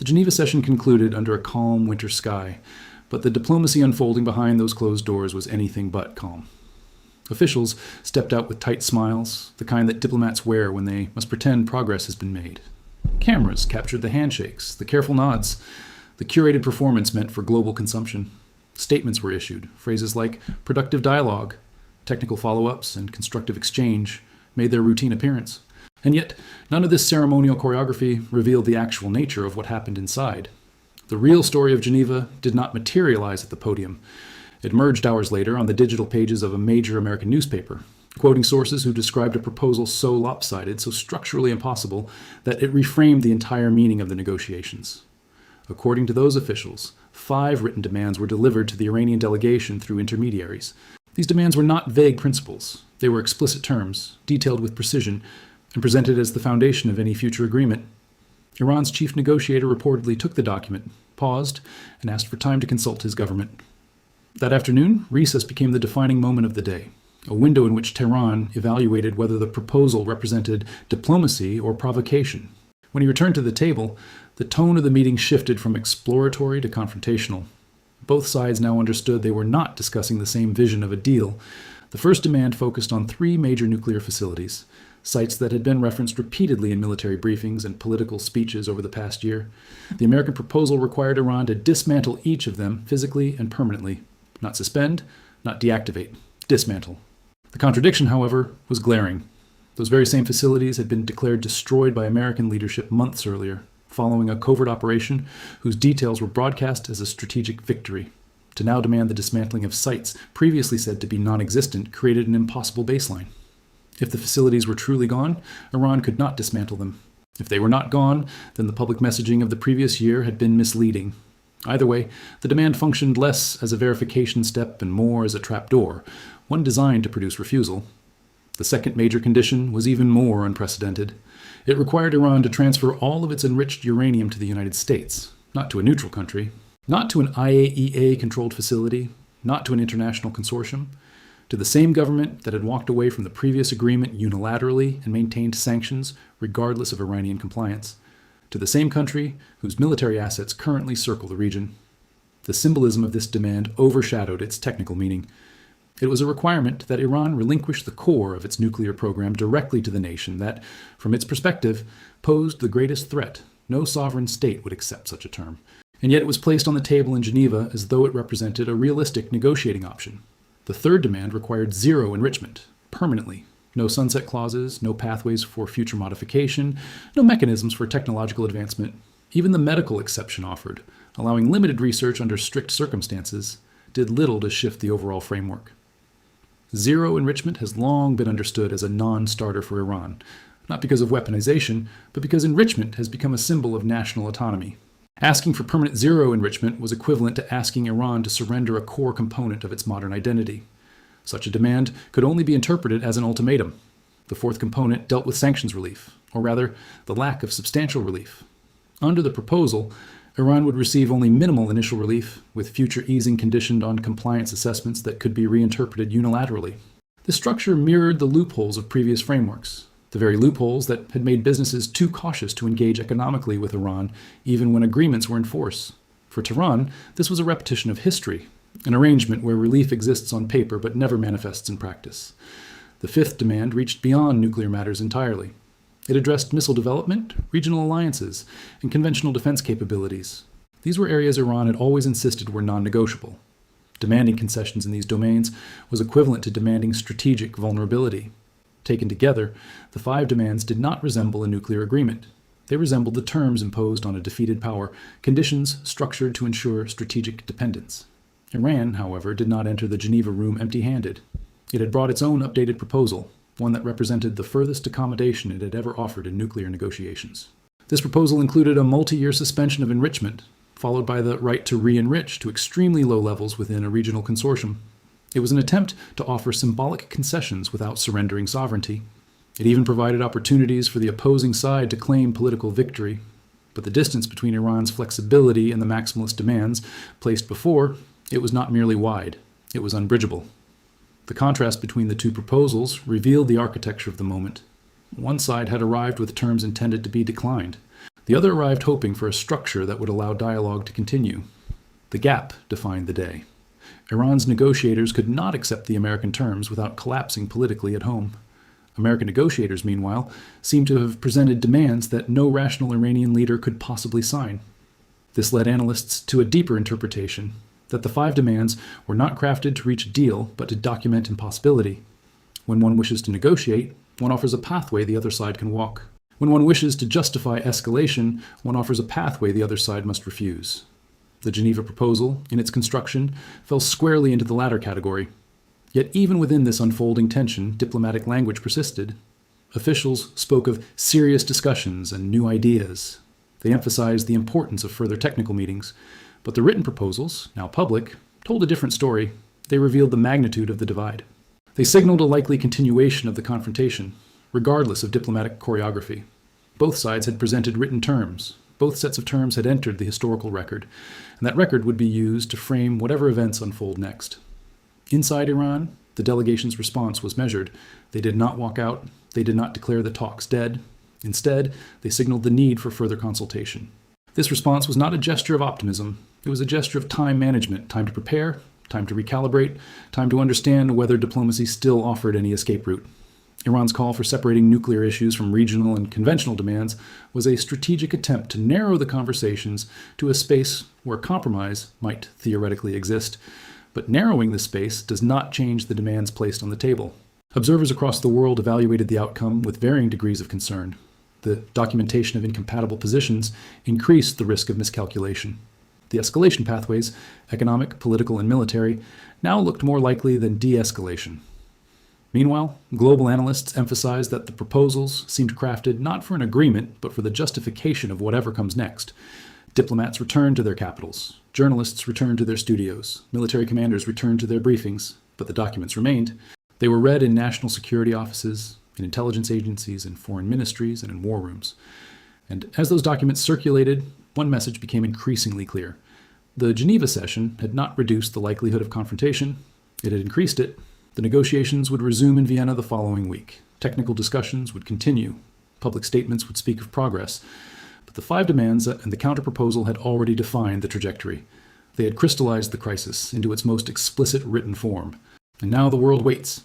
The Geneva session concluded under a calm winter sky, but the diplomacy unfolding behind those closed doors was anything but calm. Officials stepped out with tight smiles, the kind that diplomats wear when they must pretend progress has been made. Cameras captured the handshakes, the careful nods, the curated performance meant for global consumption. Statements were issued. Phrases like productive dialogue, technical follow-ups, and constructive exchange made their routine appearance. And yet, none of this ceremonial choreography revealed the actual nature of what happened inside. The real story of Geneva did not materialize at the podium. It emerged hours later on the digital pages of a major American newspaper, quoting sources who described a proposal so lopsided, so structurally impossible, that it reframed the entire meaning of the negotiations. According to those officials, 5 written demands were delivered to the Iranian delegation through intermediaries. These demands were not vague principles. They were explicit terms, detailed with precision, and presented as the foundation of any future agreement. Iran's chief negotiator reportedly took the document, paused, and asked for time to consult his government. That afternoon, recess became the defining moment of the day, a window in which Tehran evaluated whether the proposal represented diplomacy or provocation. When he returned to the table, the tone of the meeting shifted from exploratory to confrontational. Both sides now understood they were not discussing the same vision of a deal. The first demand focused on 3 major nuclear facilities, sites that had been referenced repeatedly in military briefings and political speeches over the past year. The American proposal required Iran to dismantle each of them physically and permanently. Not suspend, not deactivate, dismantle. The contradiction, however, was glaring. Those very same facilities had been declared destroyed by American leadership months earlier, following a covert operation whose details were broadcast as a strategic victory. To now demand the dismantling of sites previously said to be non-existent created an impossible baseline. If the facilities were truly gone, Iran could not dismantle them. If they were not gone, then the public messaging of the previous year had been misleading. Either way, the demand functioned less as a verification step and more as a trapdoor, one designed to produce refusal. The second major condition was even more unprecedented. It required Iran to transfer all of its enriched uranium to the United States, not to a neutral country, not to an IAEA-controlled facility, not to an international consortium, to the same government that had walked away from the previous agreement unilaterally and maintained sanctions regardless of Iranian compliance, to the same country whose military assets currently circle the region. The symbolism of this demand overshadowed its technical meaning. It was a requirement that Iran relinquish the core of its nuclear program directly to the nation that, from its perspective, posed the greatest threat. No sovereign state would accept such a term. And yet it was placed on the table in Geneva as though it represented a realistic negotiating option. The third demand required zero enrichment, permanently. No sunset clauses, no pathways for future modification, no mechanisms for technological advancement. Even the medical exception offered, allowing limited research under strict circumstances, did little to shift the overall framework. Zero enrichment has long been understood as a non-starter for Iran, not because of weaponization, but because enrichment has become a symbol of national autonomy. Asking for permanent zero enrichment was equivalent to asking Iran to surrender a core component of its modern identity. Such a demand could only be interpreted as an ultimatum. The fourth component dealt with sanctions relief, or rather, the lack of substantial relief. Under the proposal, Iran would receive only minimal initial relief, with future easing conditioned on compliance assessments that could be reinterpreted unilaterally. This structure mirrored the loopholes of previous frameworks, the very loopholes that had made businesses too cautious to engage economically with Iran, even when agreements were in force. For Tehran, this was a repetition of history, an arrangement where relief exists on paper but never manifests in practice. The fifth demand reached beyond nuclear matters entirely. It addressed missile development, regional alliances, and conventional defense capabilities. These were areas Iran had always insisted were non-negotiable. Demanding concessions in these domains was equivalent to demanding strategic vulnerability. Taken together, the 5 demands did not resemble a nuclear agreement. They resembled the terms imposed on a defeated power, conditions structured to ensure strategic dependence. Iran, however, did not enter the Geneva room empty-handed. It had brought its own updated proposal, one that represented the furthest accommodation it had ever offered in nuclear negotiations. This proposal included a multi-year suspension of enrichment, followed by the right to re-enrich to extremely low levels within a regional consortium. It was an attempt to offer symbolic concessions without surrendering sovereignty. It even provided opportunities for the opposing side to claim political victory. But the distance between Iran's flexibility and the maximalist demands placed before, it was not merely wide, it was unbridgeable. The contrast between the 2 proposals revealed the architecture of the moment. One side had arrived with terms intended to be declined. The other arrived hoping for a structure that would allow dialogue to continue. The gap defined the day. Iran's negotiators could not accept the American terms without collapsing politically at home. American negotiators, meanwhile, seemed to have presented demands that no rational Iranian leader could possibly sign. This led analysts to a deeper interpretation, that the 5 demands were not crafted to reach a deal, but to document impossibility. When one wishes to negotiate, one offers a pathway the other side can walk. When one wishes to justify escalation, one offers a pathway the other side must refuse. The Geneva proposal, in its construction, fell squarely into the latter category. Yet even within this unfolding tension, diplomatic language persisted. Officials spoke of serious discussions and new ideas. They emphasized the importance of further technical meetings. But the written proposals, now public, told a different story. They revealed the magnitude of the divide. They signaled a likely continuation of the confrontation, regardless of diplomatic choreography. Both sides had presented written terms. Both sets of terms had entered the historical record, and that record would be used to frame whatever events unfold next. Inside Iran, the delegation's response was measured. They did not walk out. They did not declare the talks dead. Instead, they signaled the need for further consultation. This response was not a gesture of optimism. It was a gesture of time management, time to prepare, time to recalibrate, time to understand whether diplomacy still offered any escape route. Iran's call for separating nuclear issues from regional and conventional demands was a strategic attempt to narrow the conversations to a space where compromise might theoretically exist. But narrowing this space does not change the demands placed on the table. Observers across the world evaluated the outcome with varying degrees of concern. The documentation of incompatible positions increased the risk of miscalculation. The escalation pathways, economic, political, and military, now looked more likely than de-escalation. Meanwhile, global analysts emphasized that the proposals seemed crafted not for an agreement, but for the justification of whatever comes next. Diplomats returned to their capitals. Journalists returned to their studios. Military commanders returned to their briefings. But the documents remained. They were read in national security offices, in intelligence agencies, in foreign ministries, and in war rooms. And as those documents circulated, one message became increasingly clear. The Geneva session had not reduced the likelihood of confrontation. It had increased it. The negotiations would resume in Vienna the following week. Technical discussions would continue. Public statements would speak of progress. But the 5 demands and the counterproposal had already defined the trajectory. They had crystallized the crisis into its most explicit written form. And now the world waits.